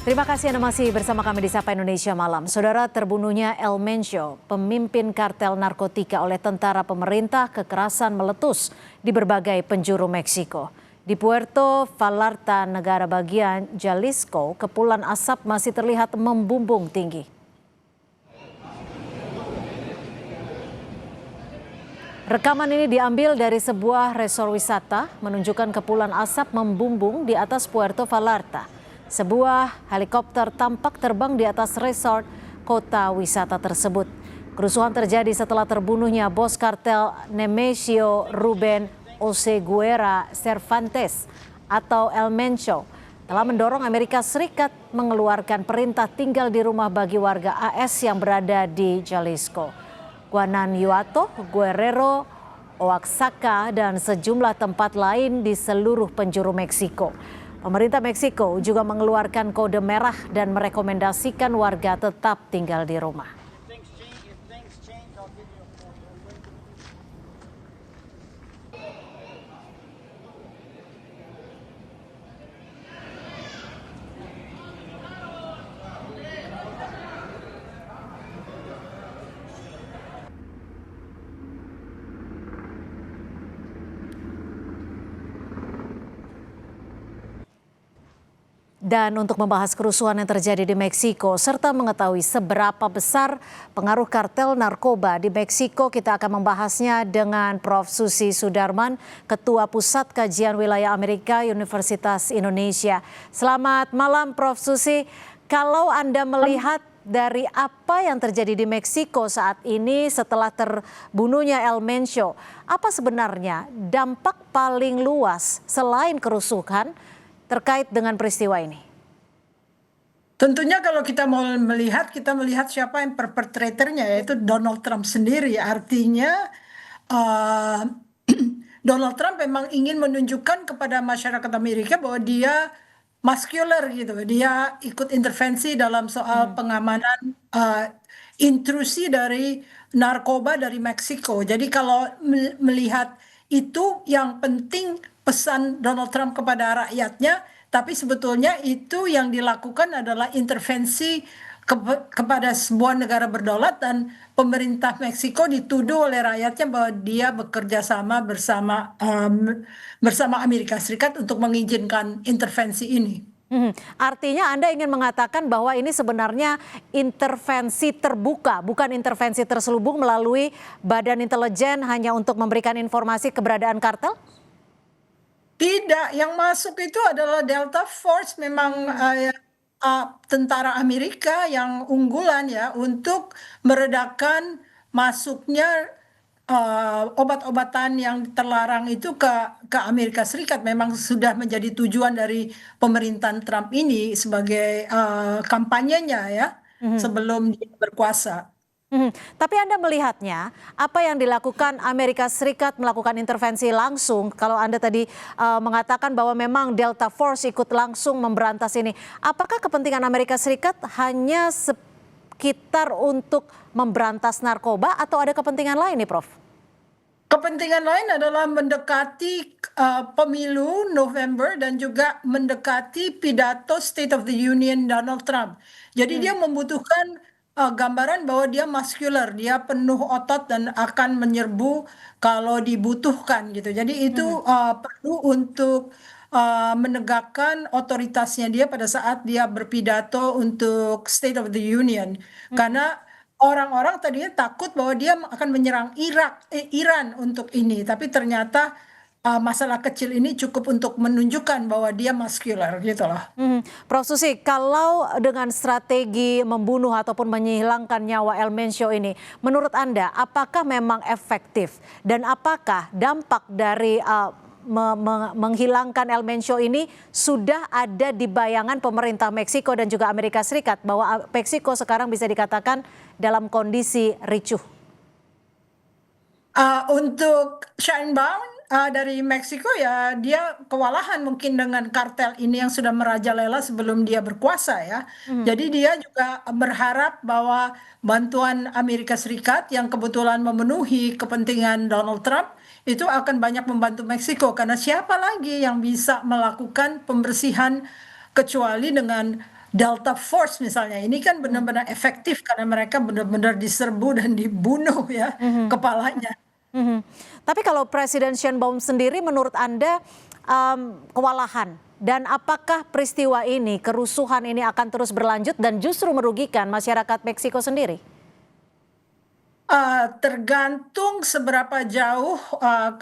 Terima kasih Anda masih bersama kami di Sapa Indonesia Malam. Saudara, terbunuhnya El Mencho, pemimpin kartel narkotika oleh tentara pemerintah, kekerasan meletus di berbagai penjuru Meksiko. Di Puerto Vallarta, negara bagian Jalisco, kepulan asap masih terlihat membumbung tinggi. Rekaman ini diambil dari sebuah resor wisata menunjukkan kepulan asap membumbung di atas Puerto Vallarta. Sebuah helikopter tampak terbang di atas resort kota wisata tersebut. Kerusuhan terjadi setelah terbunuhnya bos kartel Nemesio Ruben Oseguera Cervantes atau El Mencho telah mendorong Amerika Serikat mengeluarkan perintah tinggal di rumah bagi warga AS yang berada di Jalisco, Guanajuato, Guerrero, Oaxaca, dan sejumlah tempat lain di seluruh penjuru Meksiko. Pemerintah Meksiko juga mengeluarkan kode merah dan merekomendasikan warga tetap tinggal di rumah. Dan untuk membahas kerusuhan yang terjadi di Meksiko serta mengetahui seberapa besar pengaruh kartel narkoba di Meksiko, kita akan membahasnya dengan Prof. Susi Sudarman, Ketua Pusat Kajian Wilayah Amerika Universitas Indonesia. Selamat malam Prof. Susi. Kalau Anda melihat dari apa yang terjadi di Meksiko saat ini setelah terbunuhnya El Mencho, apa sebenarnya dampak paling luas selain kerusuhan terkait dengan peristiwa ini? Tentunya kalau kita mau melihat, kita melihat siapa yang perpetratornya, yaitu Donald Trump sendiri. Artinya Donald Trump memang ingin menunjukkan kepada masyarakat Amerika bahwa dia muscular gitu. Dia ikut intervensi dalam soal pengamanan intrusi dari narkoba dari Meksiko. Jadi kalau melihat itu, yang penting pesan Donald Trump kepada rakyatnya, tapi sebetulnya itu yang dilakukan adalah intervensi kepada sebuah negara berdaulat, dan pemerintah Meksiko dituduh oleh rakyatnya bahwa dia bekerja sama bersama Amerika Serikat untuk mengizinkan intervensi ini. Artinya Anda ingin mengatakan bahwa ini sebenarnya intervensi terbuka, bukan intervensi terselubung melalui badan intelijen hanya untuk memberikan informasi keberadaan kartel? Tidak, yang masuk itu adalah Delta Force, memang tentara Amerika yang unggulan ya untuk meredakan masuknya obat-obatan yang terlarang itu ke Amerika Serikat. Memang sudah menjadi tujuan dari pemerintahan Trump ini sebagai kampanyenya ya sebelum dia berkuasa. Tapi Anda melihatnya apa yang dilakukan Amerika Serikat melakukan intervensi langsung, kalau Anda tadi mengatakan bahwa memang Delta Force ikut langsung memberantas ini, apakah kepentingan Amerika Serikat hanya sekitar untuk memberantas narkoba atau ada kepentingan lain nih Prof? Kepentingan lain adalah mendekati pemilu November dan juga mendekati pidato State of the Union Donald Trump. Jadi dia membutuhkan gambaran bahwa dia muscular, dia penuh otot dan akan menyerbu kalau dibutuhkan gitu. Jadi itu perlu untuk menegakkan otoritasnya dia pada saat dia berpidato untuk State of the Union. Karena orang-orang tadinya takut bahwa dia akan menyerang Iran untuk ini, tapi ternyata masalah kecil ini cukup untuk menunjukkan bahwa dia muscular gitu loh. Prof. Susi, kalau dengan strategi membunuh ataupun menghilangkan nyawa El Mencho ini, menurut Anda apakah memang efektif dan apakah dampak dari menghilangkan El Mencho ini sudah ada di bayangan pemerintah Meksiko dan juga Amerika Serikat bahwa Meksiko sekarang bisa dikatakan dalam kondisi ricuh? Untuk Sheinbaum dari Meksiko ya, dia kewalahan mungkin dengan kartel ini yang sudah merajalela sebelum dia berkuasa ya. Jadi dia juga berharap bahwa bantuan Amerika Serikat yang kebetulan memenuhi kepentingan Donald Trump itu akan banyak membantu Meksiko, karena siapa lagi yang bisa melakukan pembersihan kecuali dengan Delta Force misalnya, ini kan benar-benar efektif karena mereka benar-benar diserbu dan dibunuh ya kepalanya. Mhm. Tapi kalau Presiden Sheinbaum sendiri menurut Anda kewalahan dan apakah peristiwa ini, kerusuhan ini akan terus berlanjut dan justru merugikan masyarakat Meksiko sendiri? Tergantung seberapa jauh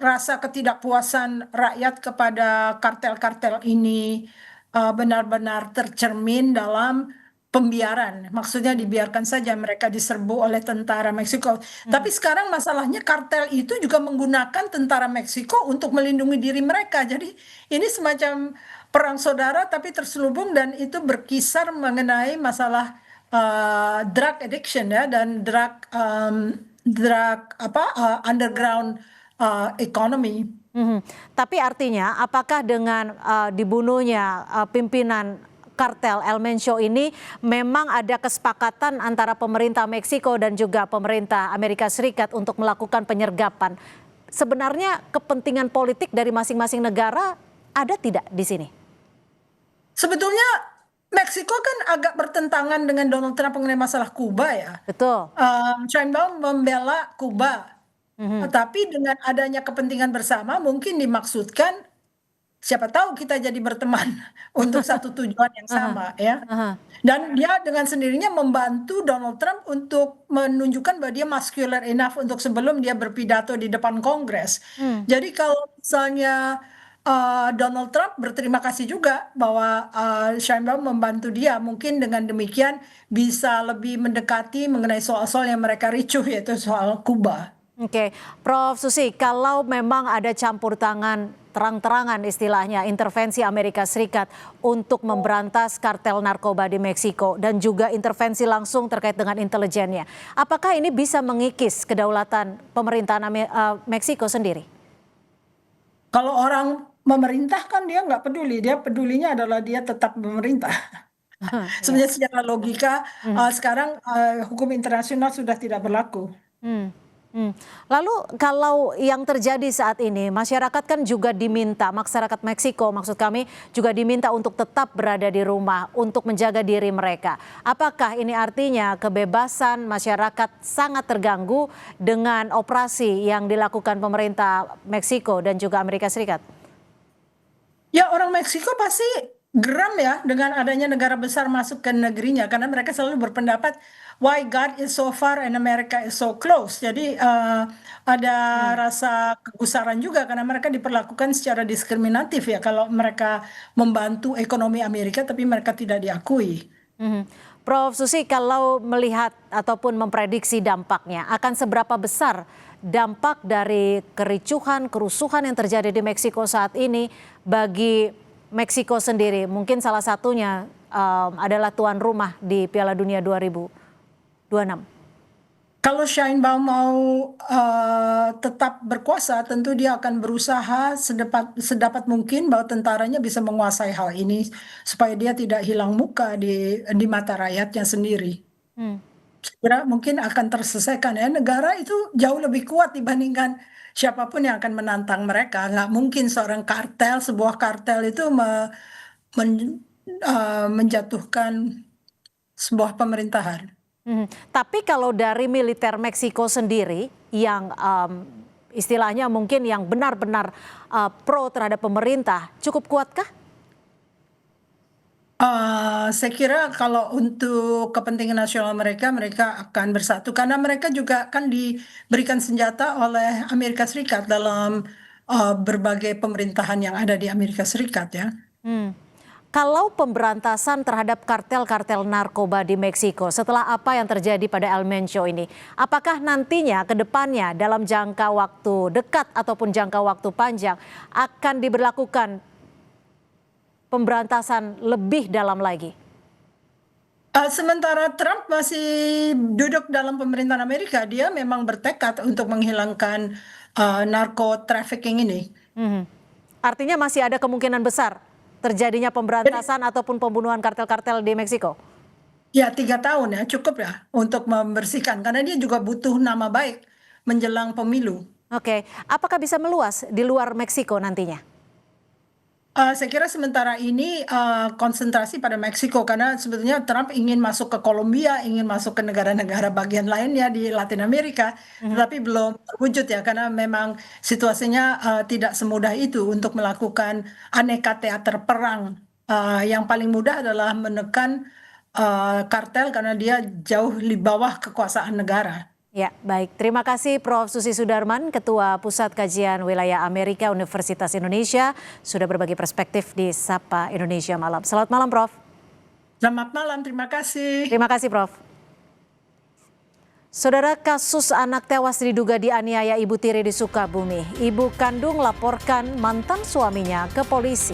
rasa ketidakpuasan rakyat kepada kartel-kartel ini benar-benar tercermin dalam pembiaran. Maksudnya dibiarkan saja mereka diserbu oleh tentara Meksiko. Tapi sekarang masalahnya kartel itu juga menggunakan tentara Meksiko untuk melindungi diri mereka. Jadi ini semacam perang saudara tapi terselubung dan itu berkisar mengenai masalah drug addiction ya dan drug underground economy. Mhm. Tapi artinya apakah dengan dibunuhnya pimpinan kartel El Mencho ini memang ada kesepakatan antara pemerintah Meksiko dan juga pemerintah Amerika Serikat untuk melakukan penyergapan? Sebenarnya kepentingan politik dari masing-masing negara ada tidak di sini? Sebetulnya Meksiko kan agak bertentangan dengan Donald Trump mengenai masalah Kuba ya. Betul. Sheinbaum membela Kuba, tapi dengan adanya kepentingan bersama mungkin dimaksudkan siapa tahu kita jadi berteman untuk satu tujuan yang Aha, sama ya. aha. Dan dia dengan sendirinya membantu Donald Trump untuk menunjukkan bahwa dia muscular enough untuk sebelum dia berpidato di depan Kongres. Jadi kalau misalnya Donald Trump berterima kasih juga bahwa Sheinbaum membantu dia, mungkin dengan demikian bisa lebih mendekati mengenai soal-soal yang mereka ricuh yaitu soal Kuba. Oke, Prof. Susi, kalau memang ada campur tangan terang-terangan istilahnya intervensi Amerika Serikat untuk memberantas kartel narkoba di Meksiko dan juga intervensi langsung terkait dengan intelijennya, apakah ini bisa mengikis kedaulatan pemerintahan Meksiko sendiri? Kalau orang memerintah kan dia nggak peduli, dia pedulinya adalah dia tetap memerintah. Ya. Sebenarnya secara logika sekarang hukum internasional sudah tidak berlaku. Hmm, hmm. Lalu kalau yang terjadi saat ini, masyarakat kan juga diminta, masyarakat Meksiko maksud kami juga diminta untuk tetap berada di rumah untuk menjaga diri mereka. Apakah ini artinya kebebasan masyarakat sangat terganggu dengan operasi yang dilakukan pemerintah Meksiko dan juga Amerika Serikat? Ya orang Meksiko pasti geram ya dengan adanya negara besar masuk ke negerinya karena mereka selalu berpendapat why God is so far and America is so close. Jadi ada rasa kegusaran juga karena mereka diperlakukan secara diskriminatif ya kalau mereka membantu ekonomi Amerika tapi mereka tidak diakui. Mhm. Prof. Susi, kalau melihat ataupun memprediksi dampaknya, akan seberapa besar dampak dari kericuhan, kerusuhan yang terjadi di Meksiko saat ini bagi Meksiko sendiri? Mungkin salah satunya adalah tuan rumah di Piala Dunia 2026. Kalau Sheinbaum mau tetap berkuasa, tentu dia akan berusaha sedapat mungkin bahwa tentaranya bisa menguasai hal ini supaya dia tidak hilang muka di mata rakyatnya sendiri. Hmm. Saya kira mungkin akan terselesaikan ya. Negara itu jauh lebih kuat dibandingkan siapapun yang akan menantang mereka. Nggak mungkin seorang kartel, sebuah kartel itu menjatuhkan sebuah pemerintahan. Tapi kalau dari militer Meksiko sendiri yang istilahnya mungkin yang benar-benar pro terhadap pemerintah, cukup kuatkah? Saya kira kalau untuk kepentingan nasional mereka, mereka akan bersatu karena mereka juga kan diberikan senjata oleh Amerika Serikat dalam berbagai pemerintahan yang ada di Amerika Serikat ya. Kalau pemberantasan terhadap kartel-kartel narkoba di Meksiko setelah apa yang terjadi pada El Mencho ini, apakah nantinya ke depannya dalam jangka waktu dekat ataupun jangka waktu panjang akan diberlakukan pemberantasan lebih dalam lagi? Sementara Trump masih duduk dalam pemerintahan Amerika, dia memang bertekad untuk menghilangkan narco trafficking ini. Artinya masih ada kemungkinan besar terjadinya pemberantasan ataupun pembunuhan kartel-kartel di Meksiko? Ya 3 tahun ya cukup ya untuk membersihkan karena dia juga butuh nama baik menjelang pemilu. Oke, apakah bisa meluas di luar Meksiko nantinya? Saya kira sementara ini, konsentrasi pada Meksiko karena sebetulnya Trump ingin masuk ke Kolombia, ingin masuk ke negara-negara bagian lainnya di Latin Amerika, tetapi belum terwujud ya karena memang situasinya, tidak semudah itu untuk melakukan aneka teater perang. Yang paling mudah adalah menekan, kartel karena dia jauh di bawah kekuasaan negara. Ya, baik. Terima kasih Prof. Susi Sudarman, Ketua Pusat Kajian Wilayah Amerika Universitas Indonesia, sudah berbagi perspektif di Sapa Indonesia Malam. Selamat malam, Prof. Selamat malam, terima kasih. Terima kasih, Prof. Saudara, kasus anak tewas diduga dianiaya ibu tiri di Sukabumi. Ibu kandung laporkan mantan suaminya ke polisi.